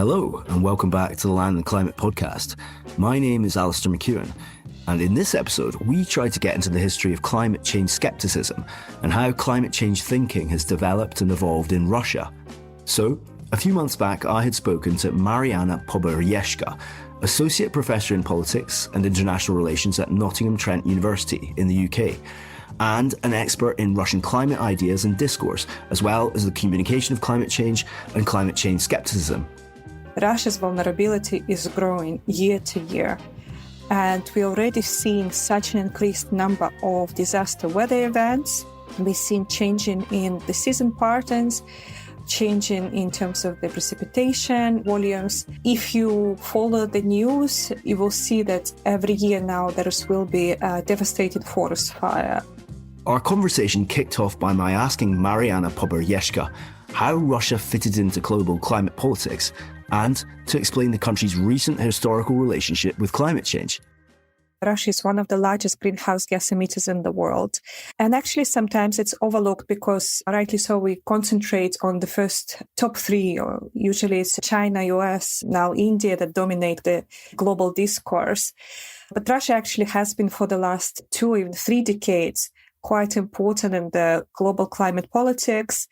Hello, and welcome back to the Land and Climate podcast. My name is Alasdair MacEwen, and in this episode, we try to get into the history of climate change skepticism and how climate change thinking has developed and evolved in Russia. So, a few months back, I had spoken to Marianna Poberezhskaya, Associate Professor in Politics and International Relations at Nottingham Trent University in the UK, and an expert in Russian climate ideas and discourse, as well as the communication of climate change and climate change skepticism. Russia's vulnerability is growing year to year, and we're already seeing such an increased number of disaster weather events. We've seen changing in the season patterns, changing in terms of the precipitation volumes. If you follow the news, you will see that every year now there will be a devastated forest fire. Our conversation kicked off by my asking Marianna Poberezhskaya how Russia fitted into global climate politics and to explain the country's recent historical relationship with climate change. Russia is one of the largest greenhouse gas emitters in the world. And actually, sometimes it's overlooked because, rightly so, we concentrate on the first top three, or usually it's China, US, now India, that dominate the global discourse. But Russia actually has been for the last 2, even 3 decades, quite important in the global climate politics.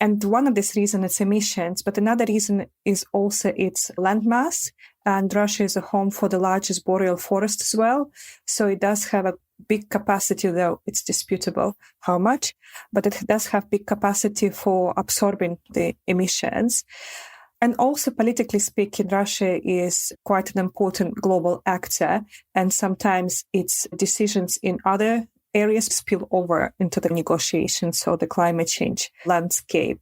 And one of these reasons is emissions, but another reason is also its landmass. And Russia is a home for the largest boreal forest as well. So it does have a big capacity, though it's disputable how much, but it does have big capacity for absorbing the emissions. And also, politically speaking, Russia is quite an important global actor, and sometimes its decisions in other areas spill over into the negotiations or the climate change landscape.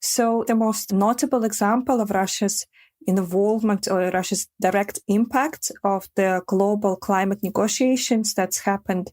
So the most notable example of Russia's involvement or Russia's direct impact of the global climate negotiations that's happened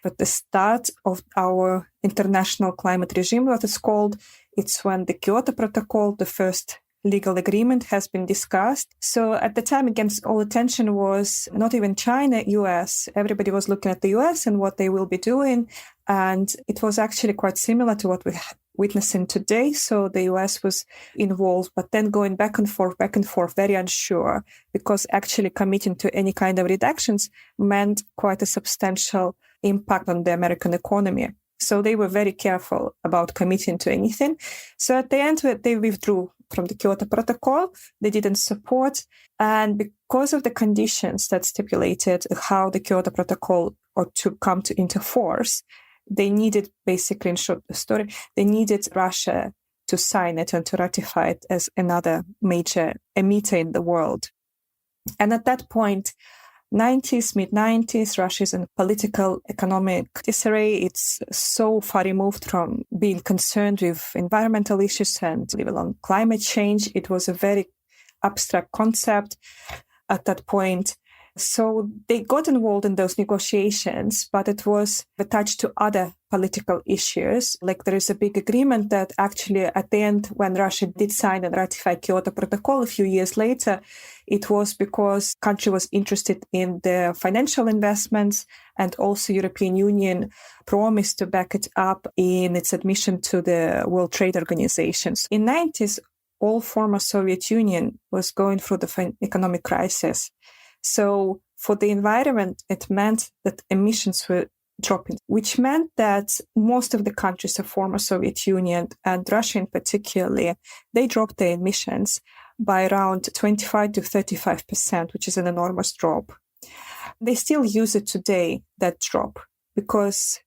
at the start of our international climate regime, what it's called. It's when the Kyoto Protocol, the first legal agreement, has been discussed. So at the time, against all attention was not even China, US. Everybody was looking at the US and what they will be doing. And it was actually quite similar to what we're witnessing today. So the US was involved, but then going back and forth, very unsure, because actually committing to any kind of reductions meant quite a substantial impact on the American economy. So they were very careful about committing to anything. So at the end, they withdrew from the Kyoto Protocol. They didn't support. And because of the conditions that stipulated how the Kyoto Protocol ought to come into force, they needed, basically, in short story, they needed Russia to sign it and to ratify it as another major emitter in the world. And at that point, mid-90s, Russia is in political, economic disarray. It's so far removed from being concerned with environmental issues and leave alone climate change. It was a very abstract concept at that point. So they got involved in those negotiations, but it was attached to other political issues. Like there is a big agreement that actually at the end, when Russia did sign and ratify Kyoto Protocol a few years later, it was because the country was interested in the financial investments, and also European Union promised to back it up in its admission to the World Trade Organizations. In the 90s, all former Soviet Union was going through the economic crisis. So for the environment, it meant that emissions were dropping, which meant that most of the countries of former Soviet Union, and Russia in particular, they dropped their emissions by around 25 to 35%, which is an enormous drop. They still use it today, that drop, because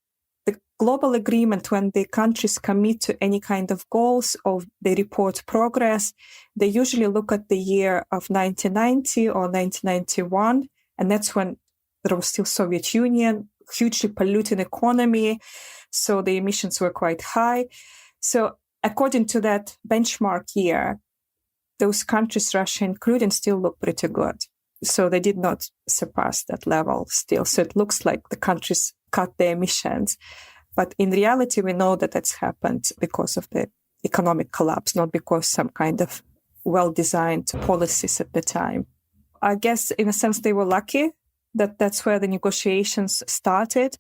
the global agreement, when the countries commit to any kind of goals or they report progress, they usually look at the year of 1990 or 1991, and that's when there was still Soviet Union, hugely polluting economy, so the emissions were quite high. So according to that benchmark year, those countries, Russia including, still look pretty good. So they did not surpass that level still. So it looks like the countries cut their emissions. But in reality, we know that that's happened because of the economic collapse, not because some kind of well-designed policies at the time. I guess, in a sense, they were lucky that that's where the negotiations started.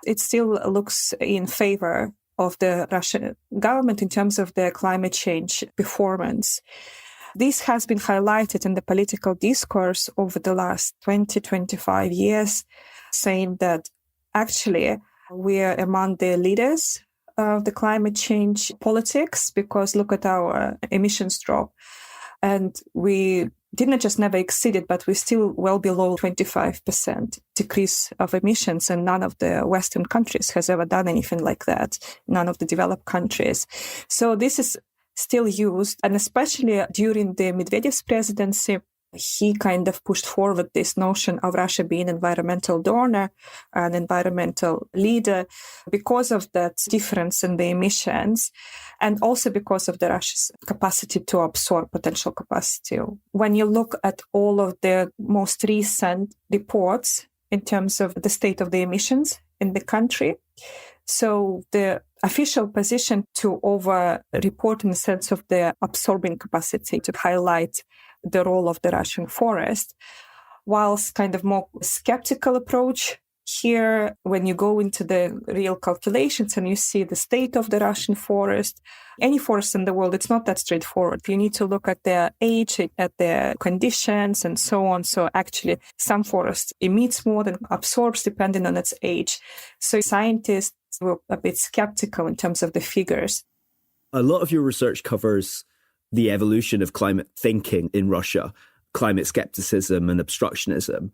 It still looks in favor of the Russian government in terms of their climate change performance. This has been highlighted in the political discourse over the last 20-25 years, saying that actually we are among the leaders of the climate change politics because look at our emissions drop. And we didn't just never exceed it, but we're still well below 25% decrease of emissions. And none of the Western countries has ever done anything like that. None of the developed countries. So this is still used. And especially during the Medvedev's presidency, he kind of pushed forward this notion of Russia being an environmental donor, an environmental leader, because of that difference in the emissions, and also because of the Russia's capacity to absorb potential capacity. When you look at all of the most recent reports in terms of the state of the emissions in the country, so the official position to over-report in the sense of the absorbing capacity to highlight the role of the Russian forest, whilst kind of more skeptical approach here, when you go into the real calculations and you see the state of the Russian forest, any forest in the world, it's not that straightforward. You need to look at their age, at their conditions, and so on. So actually, some forest emits more than absorbs depending on its age. So scientists were a bit skeptical in terms of the figures. A lot of your research covers the evolution of climate thinking in Russia, climate skepticism and obstructionism.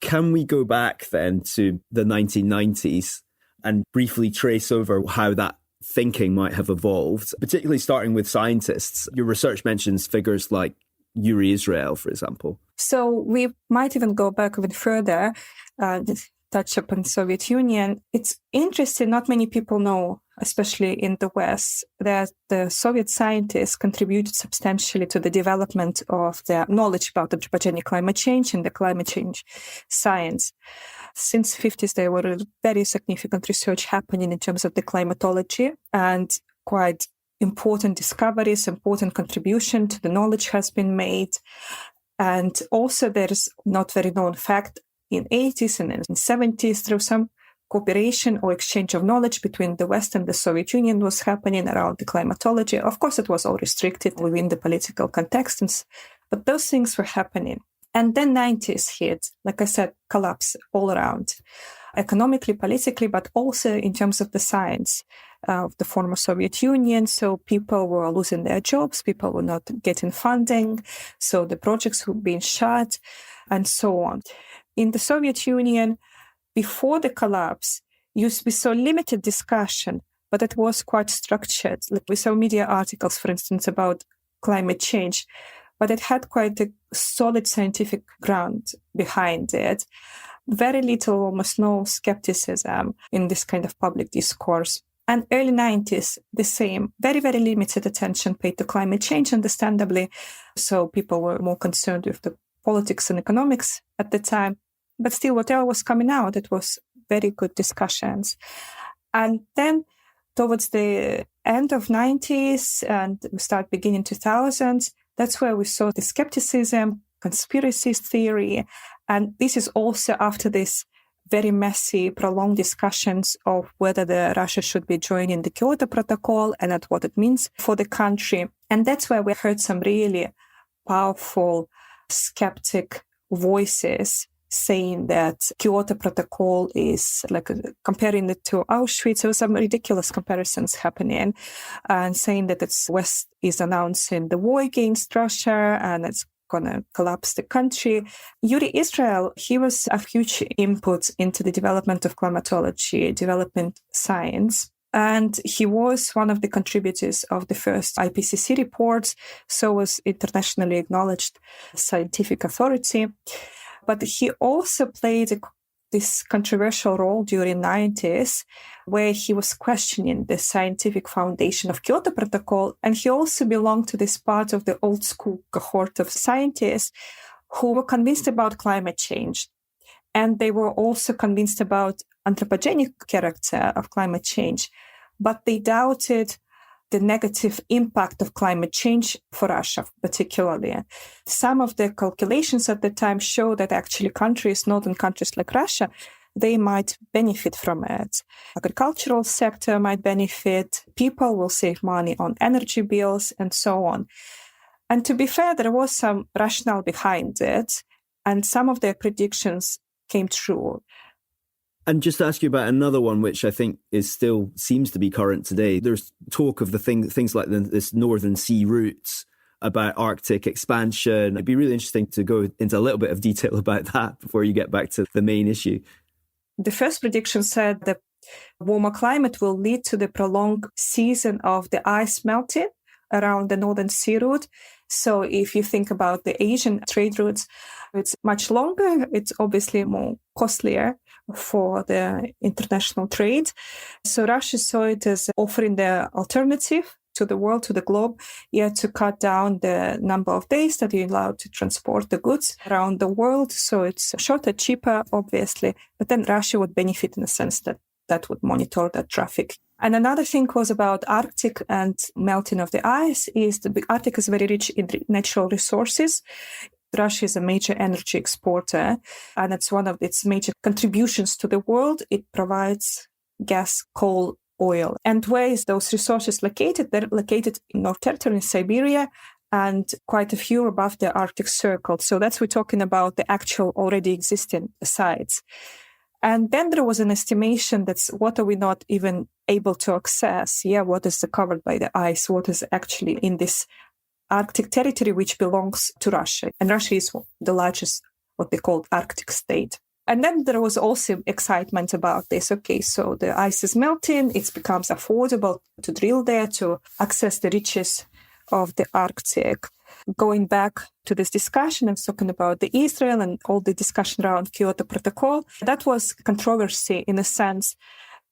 Can we go back then to the 1990s and briefly trace over how that thinking might have evolved, particularly starting with scientists? Your research mentions figures like Yuri Israel, for example. So we might even go back even further, touch upon Soviet Union. It's interesting, not many people know, especially in the West, that the Soviet scientists contributed substantially to the development of the knowledge about anthropogenic climate change and the climate change science. Since the 50s, there were very significant research happening in terms of the climatology, and quite important discoveries, important contribution to the knowledge has been made. And also there's not very known fact in 80s and in 70s through some cooperation or exchange of knowledge between the West and the Soviet Union was happening around the climatology. Of course, it was all restricted within the political context, but those things were happening. And then 90s hit, like I said, collapse all around, economically, politically, but also in terms of the science of the former Soviet Union. So people were losing their jobs, people were not getting funding, so the projects were being shut, and so on. In the Soviet Union, before the collapse, we saw limited discussion, but it was quite structured. Like we saw media articles, for instance, about climate change, but it had quite a solid scientific ground behind it. Very little, almost no skepticism in this kind of public discourse. And early 90s, the same, very, very limited attention paid to climate change, understandably. So people were more concerned with the politics and economics at the time. But still, whatever was coming out, it was very good discussions. And then towards the end of 90s and we start beginning 2000s, that's where we saw the skepticism, conspiracies theory. And this is also after this very messy, prolonged discussions of whether Russia should be joining the Kyoto Protocol and at what it means for the country. And that's where we heard some really powerful skeptic voices saying that Kyoto Protocol is like comparing it to Auschwitz. There were some ridiculous comparisons happening, and saying that it's West is announcing the war against Russia and it's going to collapse the country. Yuri Israel, he was a huge input into the development of climatology, development science. And he was one of the contributors of the first IPCC reports, so was internationally acknowledged scientific authority. But he also played this controversial role during the 90s, where he was questioning the scientific foundation of Kyoto Protocol. And he also belonged to this part of the old school cohort of scientists who were convinced about climate change. And they were also convinced about anthropogenic character of climate change, but they doubted the negative impact of climate change for Russia, particularly. Some of the calculations at the time show that actually northern countries like Russia, they might benefit from it. Agricultural sector might benefit, people will save money on energy bills, and so on. And to be fair, there was some rationale behind it, and some of their predictions came true. And just to ask you about another one, which I think is still seems to be current today, there's talk of things like this Northern Sea routes, about Arctic expansion. It'd be really interesting to go into a little bit of detail about that before you get back to the main issue. The first prediction said that warmer climate will lead to the prolonged season of the ice melting around the Northern Sea route. So if you think about the Asian trade routes, it's much longer. It's obviously more costlier for the international trade. So Russia saw it as offering the alternative to the world, to the globe, to cut down the number of days that you're allowed to transport the goods around the world. So it's shorter, cheaper, obviously, but then Russia would benefit in the sense that would monitor that traffic. And another thing was about Arctic and melting of the ice is the Arctic is very rich in natural resources. Russia is a major energy exporter, and it's one of its major contributions to the world. It provides gas, coal, oil. And where is those resources located? They're located in North Territory in Siberia and quite a few above the Arctic Circle. So we're talking about the actual already existing sites. And then there was an estimation that's what are we not even able to access? What is covered by the ice? What is actually in this Arctic territory, which belongs to Russia? And Russia is the largest, what they call Arctic state. And then there was also excitement about this. Okay, so the ice is melting. It becomes affordable to drill there, to access the riches of the Arctic. Going back to this discussion, I was talking about the Israel and all the discussion around Kyoto Protocol. That was controversy in a sense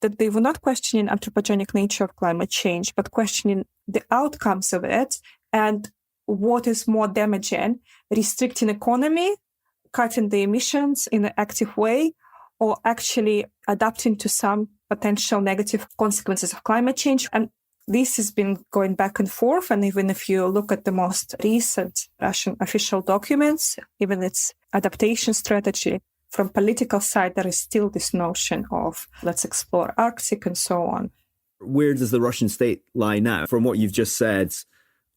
that they were not questioning anthropogenic nature of climate change, but questioning the outcomes of it and what is more damaging, restricting economy, cutting the emissions in an active way, or actually adapting to some potential negative consequences of climate change. And this has been going back and forth. And even if you look at the most recent Russian official documents, even its adaptation strategy, from political side, there is still this notion of let's explore Arctic and so on. Where does the Russian state lie now? From what you've just said,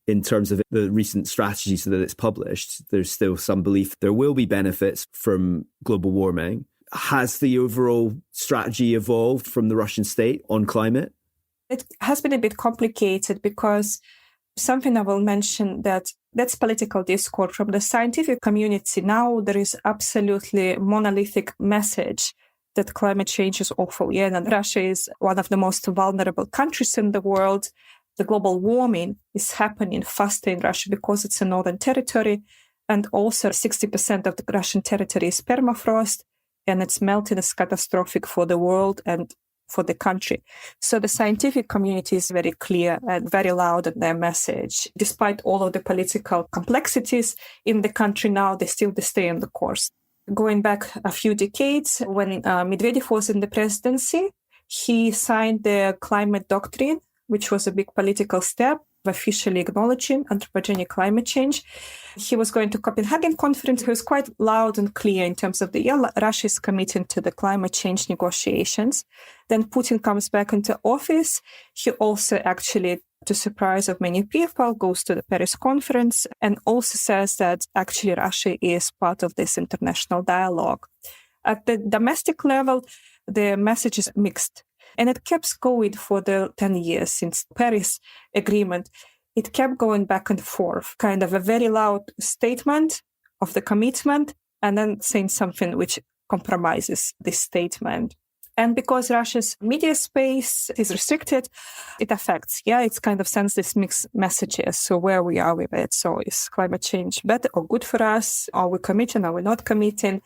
in terms of the recent strategies that it's published, there's still some belief there will be benefits from global warming. Has the overall strategy evolved from the Russian state on climate? It has been a bit complicated because something I will mention that's political discourse. From the scientific community now, there is absolutely monolithic message that climate change is awful. And Russia is one of the most vulnerable countries in the world. The global warming is happening faster in Russia because it's a northern territory. And also 60% of the Russian territory is permafrost, and its melting is catastrophic for the world and for the country. So the scientific community is very clear and very loud in their message. Despite all of the political complexities in the country now, they stay on the course. Going back a few decades, when Medvedev was in the presidency, he signed the climate doctrine, which was a big political step, officially acknowledging anthropogenic climate change. He was going to Copenhagen conference. He was quite loud and clear in terms of Russia is committing to the climate change negotiations. Then Putin comes back into office. He also actually, to surprise of many people, goes to the Paris conference and also says that actually Russia is part of this international dialogue. At the domestic level, the message is mixed. And it kept going for the 10 years since Paris Agreement. It kept going back and forth, kind of a very loud statement of the commitment and then saying something which compromises this statement. And because Russia's media space is restricted, it affects. It's kind of sends these mixed messages. So where we are with it. So is climate change better or good for us? Are we committing? Are we not committing?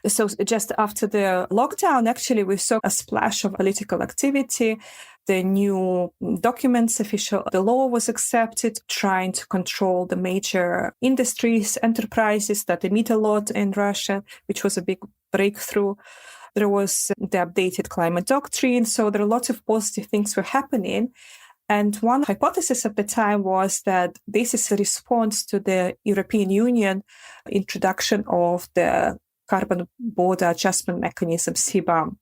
So just after the lockdown, actually, we saw a splash of political activity. The new documents, the law was accepted, trying to control the major industries, enterprises that emit a lot in Russia, which was a big breakthrough. There was the updated climate doctrine. So there are lots of positive things were happening. And one hypothesis at the time was that this is a response to the European Union introduction of the Carbon Border Adjustment Mechanism, CBAM.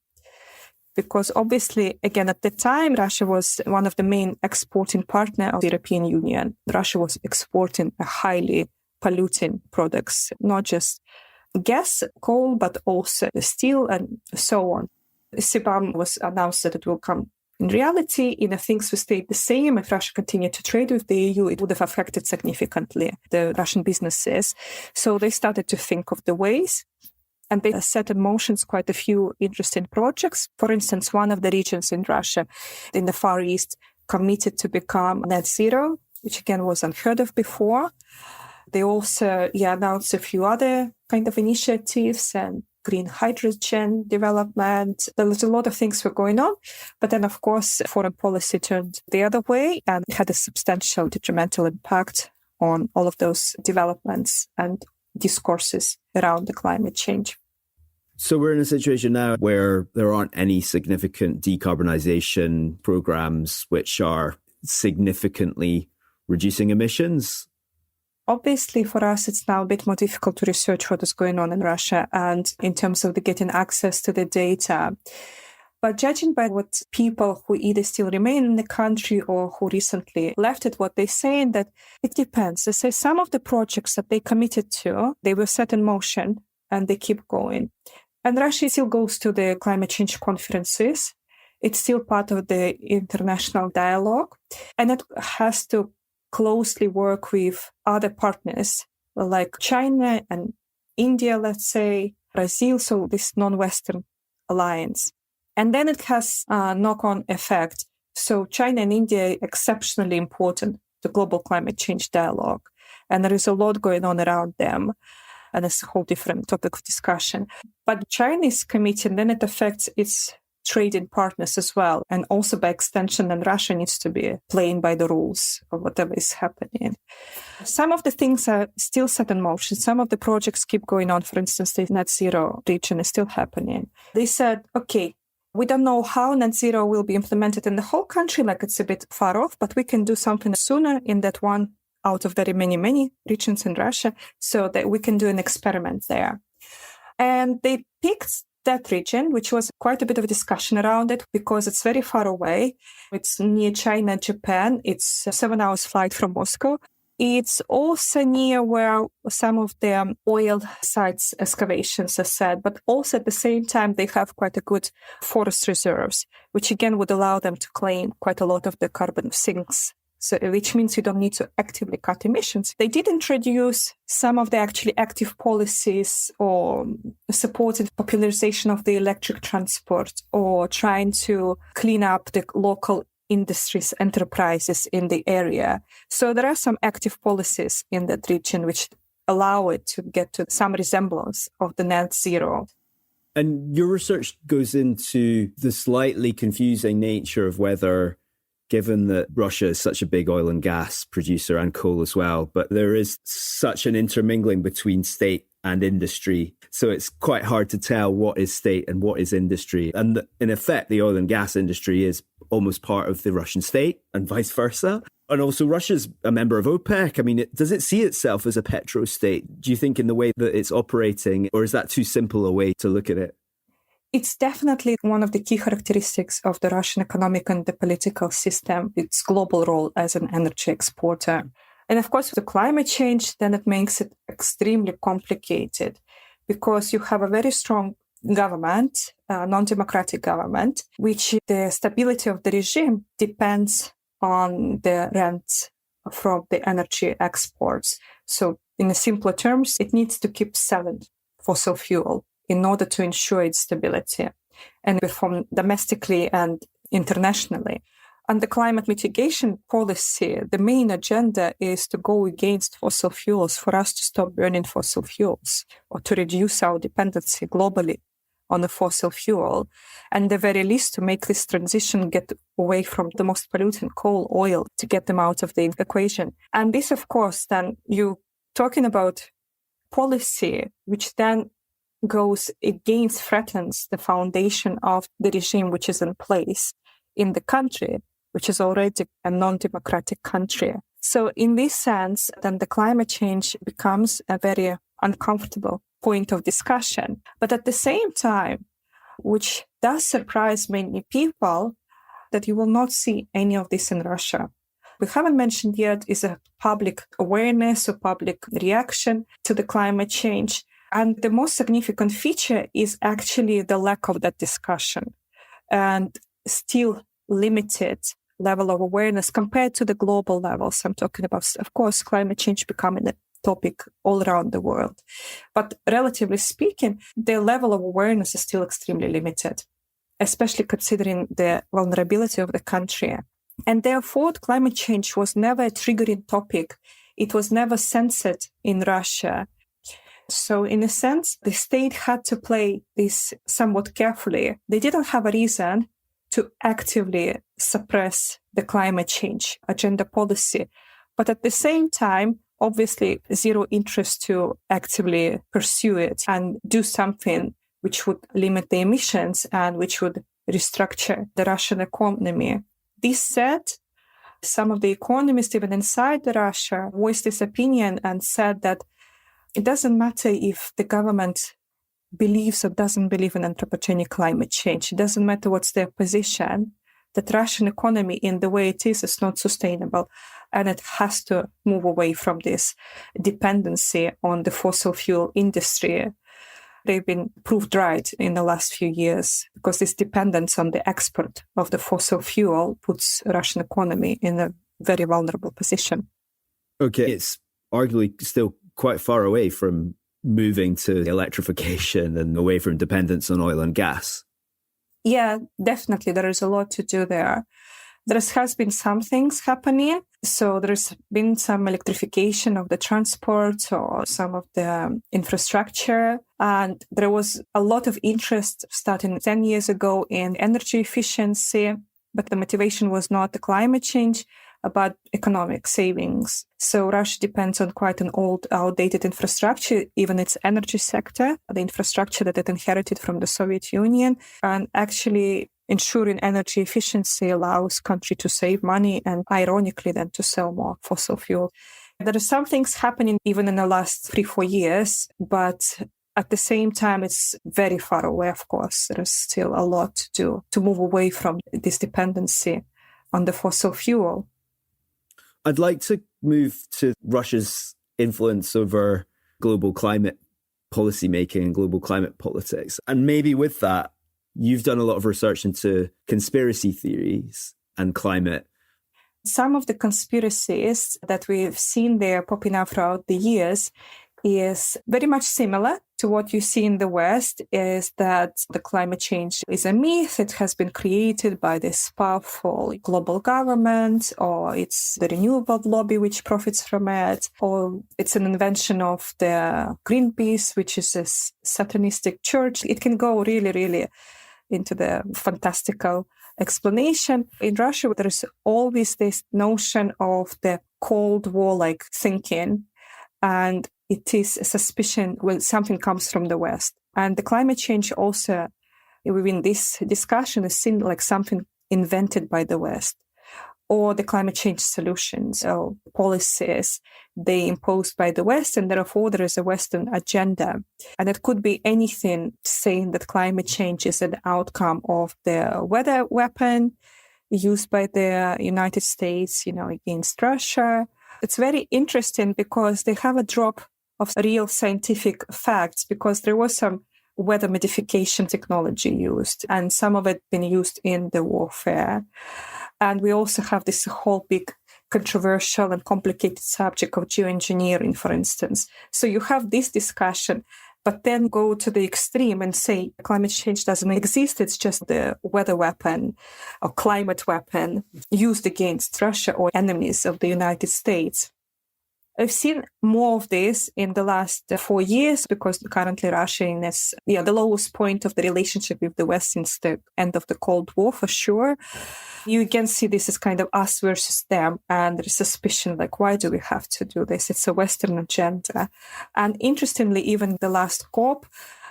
because obviously, again, at the time, Russia was one of the main exporting partners of the European Union. Russia was exporting a highly polluting products, not just gas, coal, but also steel and so on. CBAM was announced that it will come. In reality, if things would stay the same, if Russia continued to trade with the EU, it would have affected significantly the Russian businesses. So they started to think of the ways, and they set in motion quite a few interesting projects. For instance, one of the regions in Russia, in the Far East, committed to become net zero, which again was unheard of before. They also announced a few other kind of initiatives and green hydrogen development. There was a lot of things were going on. But then, of course, foreign policy turned the other way and had a substantial detrimental impact on all of those developments and discourses around the climate change. So we're in a situation now where there aren't any significant decarbonisation programs which are significantly reducing emissions. Obviously, for us, it's now a bit more difficult to research what is going on in Russia and in terms of getting access to the data. But judging by what people who either still remain in the country or who recently left it, what they're saying, that it depends. They say some of the projects that they committed to, they were set in motion and they keep going. And Russia still goes to the climate change conferences. It's still part of the international dialogue. And it has to closely work with other partners like China and India, let's say, Brazil, so this non-Western alliance. And then it has a knock-on effect. So China and India are exceptionally important to global climate change dialogue. And there is a lot going on around them. And it's a whole different topic of discussion. But China is committed, and then it affects its trading partners as well. And also by extension, then Russia needs to be playing by the rules of whatever is happening. Some of the things are still set in motion. Some of the projects keep going on. For instance, the net zero region is still happening. They said, okay, we don't know how net zero will be implemented in the whole country, like it's a bit far off, but we can do something sooner in that one out of very many regions in Russia, so that we can do an experiment there. And they picked that region, which was quite a bit of a discussion around it because it's very far away. It's near China, Japan. It's a 7 hours flight from Moscow. It's also near where some of the oil sites excavations are set, but also at the same time, they have quite a good forest reserves, which again would allow them to claim quite a lot of the carbon sinks. So, which means you don't need to actively cut emissions. They did introduce some of the actually active policies or supported popularization of the electric transport or trying to clean up the local industries, enterprises in the area. So there are some active policies in that region which allow it to get to some resemblance of the net zero. And your research goes into the slightly confusing nature of whether, given that Russia is such a big oil and gas producer and coal as well, but there is such an intermingling between state and industry. So it's quite hard to tell what is state and what is industry. And in effect, the oil and gas industry is almost part of the Russian state and vice versa. And also Russia's a member of OPEC. I mean, does it see itself as a petro state? Do you think in the way that it's operating, or is that too simple a way to look at it? It's definitely one of the key characteristics of the Russian economic and the political system, its global role as an energy exporter. And of course, with the climate change, then it makes it extremely complicated because you have a very strong government, non-democratic government, which the stability of the regime depends on the rent from the energy exports. So in simpler terms, it needs to keep selling fossil fuel in order to ensure its stability and perform domestically and internationally. And the climate mitigation policy, the main agenda is to go against fossil fuels, for us to stop burning fossil fuels or to reduce our dependency globally on the fossil fuel. And the very least to make this transition get away from the most polluting coal, oil, to get them out of the equation. And this, of course, then you talking about policy, which then goes against, threatens the foundation of the regime which is in place in the country, which is already a non-democratic country. So in this sense, then the climate change becomes a very uncomfortable point of discussion. But at the same time, which does surprise many people that you will not see any of this in Russia. We haven't mentioned yet is a public awareness or public reaction to the climate change. And the most significant feature is actually the lack of that discussion and still limited level of awareness compared to the global levels. I'm talking about, of course, climate change becoming a topic all around the world. But relatively speaking, the level of awareness is still extremely limited, especially considering the vulnerability of the country. And therefore, climate change was never a triggering topic. It was never censored in Russia. So in a sense, the state had to play this somewhat carefully. They didn't have a reason to actively suppress the climate change agenda policy. But at the same time, obviously, zero interest to actively pursue it and do something which would limit the emissions and which would restructure the Russian economy. This said, some of the economists, even inside Russia, voiced this opinion and said that it doesn't matter if the government believes or doesn't believe in anthropogenic climate change. It doesn't matter what's their position, that Russian economy in the way it is not sustainable. And it has to move away from this dependency on the fossil fuel industry. They've been proved right in the last few years because this dependence on the export of the fossil fuel puts Russian economy in a very vulnerable position. Okay, it's arguably still quite far away from moving to electrification and away from dependence on oil and gas. Yeah, definitely. There is a lot to do there. There has been some things happening. So there's been some electrification of the transport or some of the infrastructure. And there was a lot of interest starting 10 years ago in energy efficiency. But the motivation was not the climate change, but economic savings. So Russia depends on quite an old, outdated infrastructure, even its energy sector, the infrastructure that it inherited from the Soviet Union. And actually, ensuring energy efficiency allows country to save money and, ironically, then to sell more fossil fuel. There are some things happening even in the last 3-4 years, but at the same time, it's very far away, of course. There is still a lot to do to move away from this dependency on the fossil fuel. I'd like to move to Russia's influence over global climate policymaking and global climate politics. And maybe with that, you've done a lot of research into conspiracy theories and climate. Some of the conspiracies that we've seen there popping up throughout the years is very much similar to what you see in the West, is that the climate change is a myth. It has been created by this powerful global government, or it's the renewable lobby which profits from it, or it's an invention of the Greenpeace, which is a satanistic church. It can go really, really into the fantastical explanation. In Russia, there is always this notion of the Cold War-like thinking, and it is a suspicion when something comes from the West. And the climate change also, within this discussion, is seen like something invented by the West, or the climate change solutions or policies they imposed by the West, and therefore there is a Western agenda. And it could be anything saying that climate change is an outcome of the weather weapon used by the United States, against Russia. It's very interesting because they have a drop of real scientific facts, because there was some weather modification technology used, and some of it been used in the warfare. And we also have this whole big controversial and complicated subject of geoengineering, for instance. So you have this discussion, but then go to the extreme and say climate change doesn't exist. It's just the weather weapon or climate weapon used against Russia or enemies of the United States. I've seen more of this in the last 4 years, because currently Russia is the lowest point of the relationship with the West since the end of the Cold War, for sure. You again see this as kind of us versus them, and there is suspicion like, why do we have to do this? It's a Western agenda. And interestingly, even the last COP,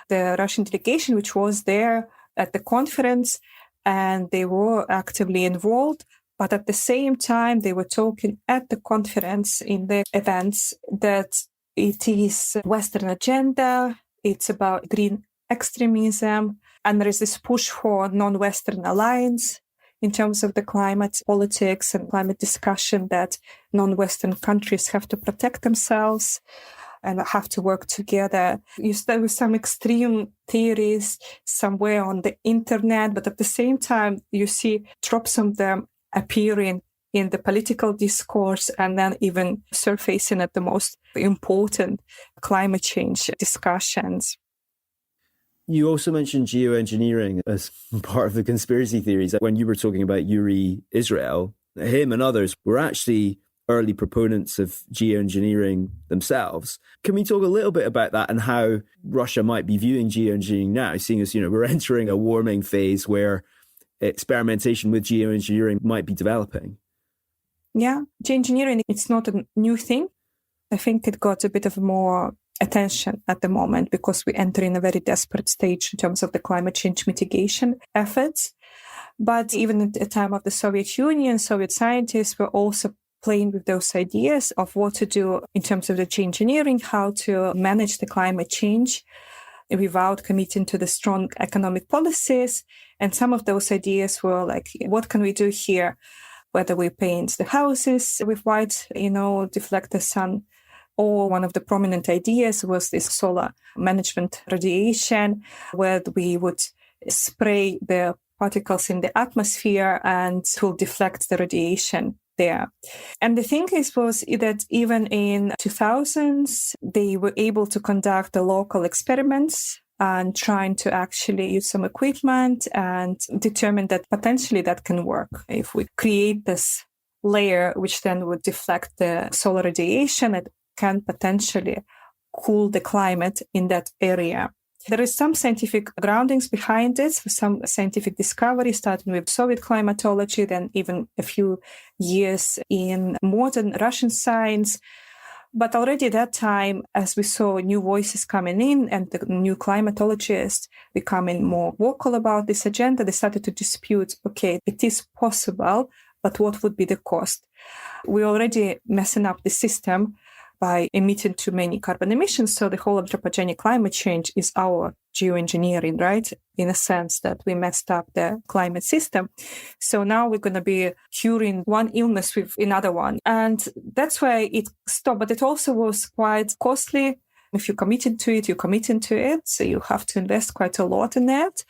the Russian delegation, which was there at the conference, and they were actively involved, but at the same time, they were talking at the conference in the events that it is Western agenda, it's about green extremism, And there is this push for non-Western alliance in terms of the climate politics and climate discussion, that non-Western countries have to protect themselves and have to work together. You start with some extreme theories somewhere on the internet, but at the same time, you see drops of them appearing in the political discourse and then even surfacing at the most important climate change discussions. You also mentioned geoengineering as part of the conspiracy theories. When you were talking about Yuri Israel, him and others were actually early proponents of geoengineering themselves. Can we talk a little bit about that and how Russia might be viewing geoengineering now, seeing as, we're entering a warming phase where experimentation with geoengineering might be developing? Yeah, geoengineering, it's not a new thing. I think it got a bit of more attention at the moment because we enter in a very desperate stage in terms of the climate change mitigation efforts. But even at the time of the Soviet Union, Soviet scientists were also playing with those ideas of what to do in terms of the geoengineering, how to manage the climate change without committing to the strong economic policies. And some of those ideas were like, what can we do here? Whether we paint the houses with white, deflect the sun. Or one of the prominent ideas was this solar management radiation, where we would spray the particles in the atmosphere and it will deflect the radiation there. And the thing was that even in 2000s, they were able to conduct the local experiments and trying to actually use some equipment and determine that potentially that can work. If we create this layer, which then would deflect the solar radiation, it can potentially cool the climate in that area. There is some scientific groundings behind it, some scientific discovery, starting with Soviet climatology, then even a few years in modern Russian science. But already at that time, as we saw new voices coming in and the new climatologists becoming more vocal about this agenda, they started to dispute, okay, it is possible, but what would be the cost? We're already messing up the system by emitting too many carbon emissions. So the whole anthropogenic climate change is our geoengineering, right? In a sense that we messed up the climate system. So now we're going to be curing one illness with another one. And that's why it stopped. But it also was quite costly. If you're committed to it, you're committing to it. So you have to invest quite a lot in it.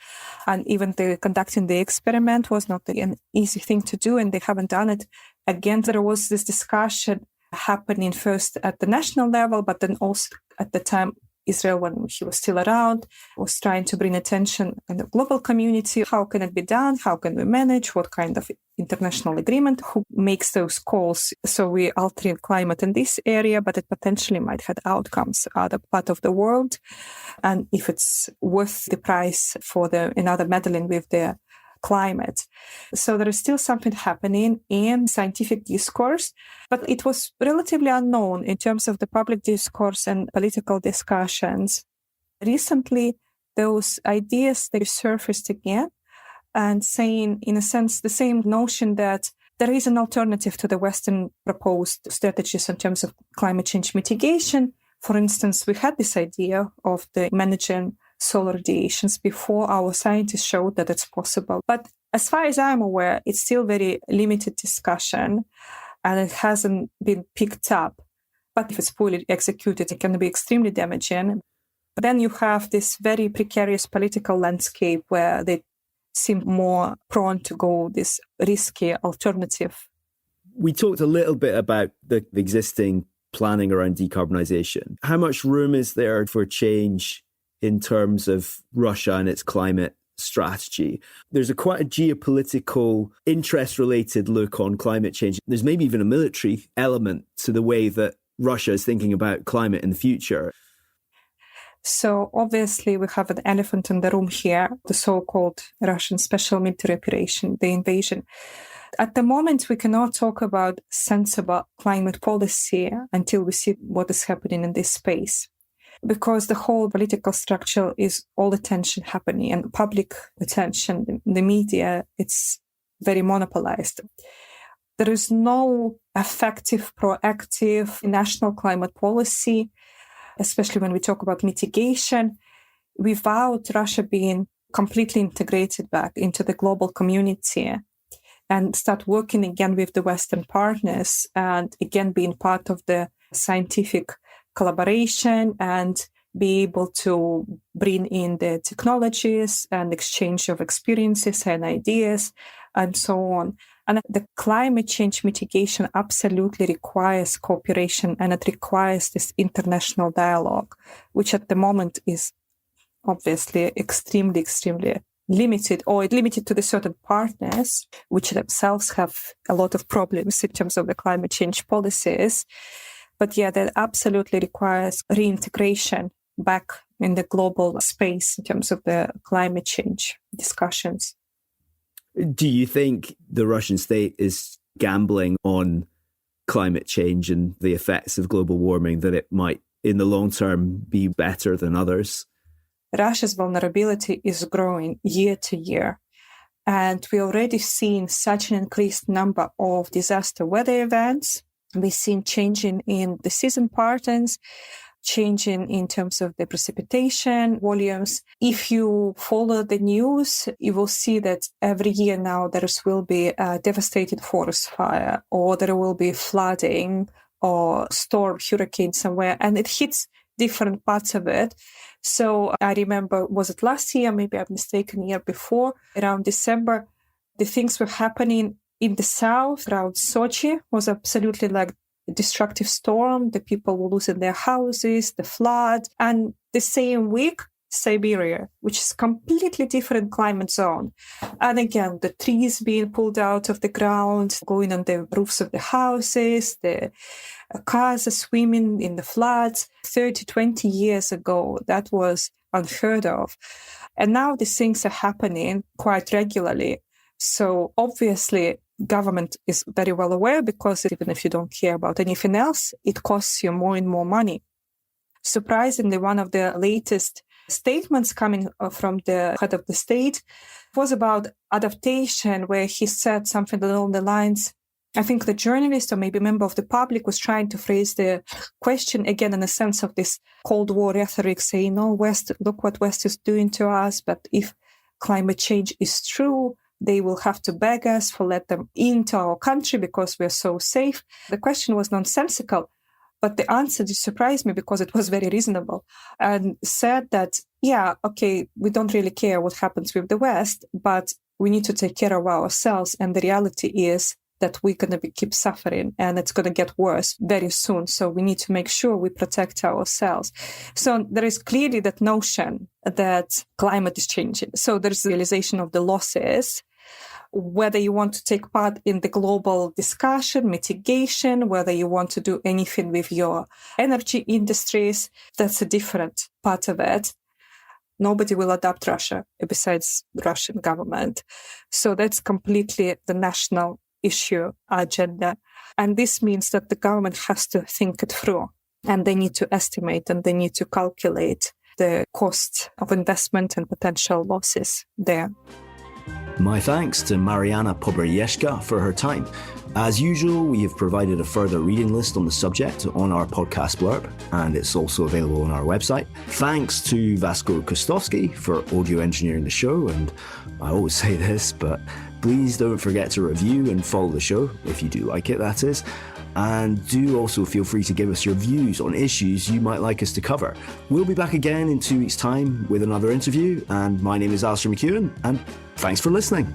And even conducting the experiment was not an easy thing to do. And they haven't done it. Again, there was this discussion happening first at the national level, but then also at the time, Israel, when he was still around, was trying to bring attention in the global community. How can it be done? How can we manage? What kind of international agreement? Who makes those calls? So we're altering climate in this area, but it potentially might have outcomes other part of the world. And if it's worth the price for another meddling with the climate. So there is still something happening in scientific discourse, but it was relatively unknown in terms of the public discourse and political discussions. Recently, those ideas, they surfaced again and saying, in a sense, the same notion that there is an alternative to the Western proposed strategies in terms of climate change mitigation. For instance, we had this idea of the managing solar radiations before our scientists showed that it's possible. But as far as I'm aware, it's still very limited discussion and it hasn't been picked up. But if it's poorly executed, it can be extremely damaging. But then you have this very precarious political landscape where they seem more prone to go this risky alternative. We talked a little bit about the existing planning around decarbonisation. How much room is there for change in terms of Russia and its climate strategy? There's quite a geopolitical, interest-related look on climate change. There's maybe even a military element to the way that Russia is thinking about climate in the future. So obviously we have an elephant in the room here, the so-called Russian special military operation, the invasion. At the moment, we cannot talk about sensible climate policy until we see what is happening in this space. Because the whole political structure is all attention happening and public attention, the media, it's very monopolized. There is no effective, proactive national climate policy, especially when we talk about mitigation, without Russia being completely integrated back into the global community and start working again with the Western partners and again being part of the scientific collaboration and be able to bring in the technologies and exchange of experiences and ideas and so on. And the climate change mitigation absolutely requires cooperation, and it requires this international dialogue, which at the moment is obviously extremely limited, or limited to the certain partners, which themselves have a lot of problems in terms of the climate change policies. But yeah, that absolutely requires reintegration back in the global space in terms of the climate change discussions. Do you think the Russian state is gambling on climate change and the effects of global warming, that it might, in the long term, be better than others? Russia's vulnerability is growing year to year. And we're already seeing such an increased number of disaster weather events. We've seen changing in the season patterns, changing in terms of the precipitation volumes. If you follow the news, you will see that every year now there will be a devastated forest fire, or there will be flooding or storm, hurricane somewhere, and it hits different parts of it. So I remember, was it last year? Maybe I'm mistaken, year before, around December, the things were happening in the south around Sochi was absolutely like a destructive storm. The people were losing their houses, the flood. And the same week, Siberia, which is completely different climate zone. And again, the trees being pulled out of the ground, going on the roofs of the houses, the cars are swimming in the floods. 30, 20 years ago, that was unheard of. And now these things are happening quite regularly. So obviously, government is very well aware, because even if you don't care about anything else, it costs you more and more money. Surprisingly, one of the latest statements coming from the head of the state was about adaptation, where he said something along the lines, I think the journalist or maybe member of the public was trying to phrase the question again in the sense of this Cold War rhetoric, saying, oh, West, look what West is doing to us. But if climate change is true, they will have to beg us for let them into our country because we're so safe. The question was nonsensical, but the answer just surprised me because it was very reasonable, and said that, yeah, okay, we don't really care what happens with the West, but we need to take care of ourselves. And the reality is that we're going to keep suffering, and it's going to get worse very soon. So we need to make sure we protect ourselves. So there is clearly that notion that climate is changing. So there's the realization of the losses. Whether you want to take part in the global discussion, mitigation, whether you want to do anything with your energy industries, that's a different part of it. Nobody will adopt Russia besides the Russian government. So that's completely the national issue agenda. And this means that the government has to think it through, and they need to estimate and they need to calculate the cost of investment and potential losses there. My thanks to Marianna Poberezhskaya for her time. As usual, we have provided a further reading list on the subject on our podcast blurb, and it's also available on our website. Thanks to Vasko Kostovsky for audio engineering the show, and I always say this, but please don't forget to review and follow the show, if you do like it, that is. And do also feel free to give us your views on issues you might like us to cover. We'll be back again in 2 weeks' time with another interview, and my name is Alasdair MacEwen, and thanks for listening.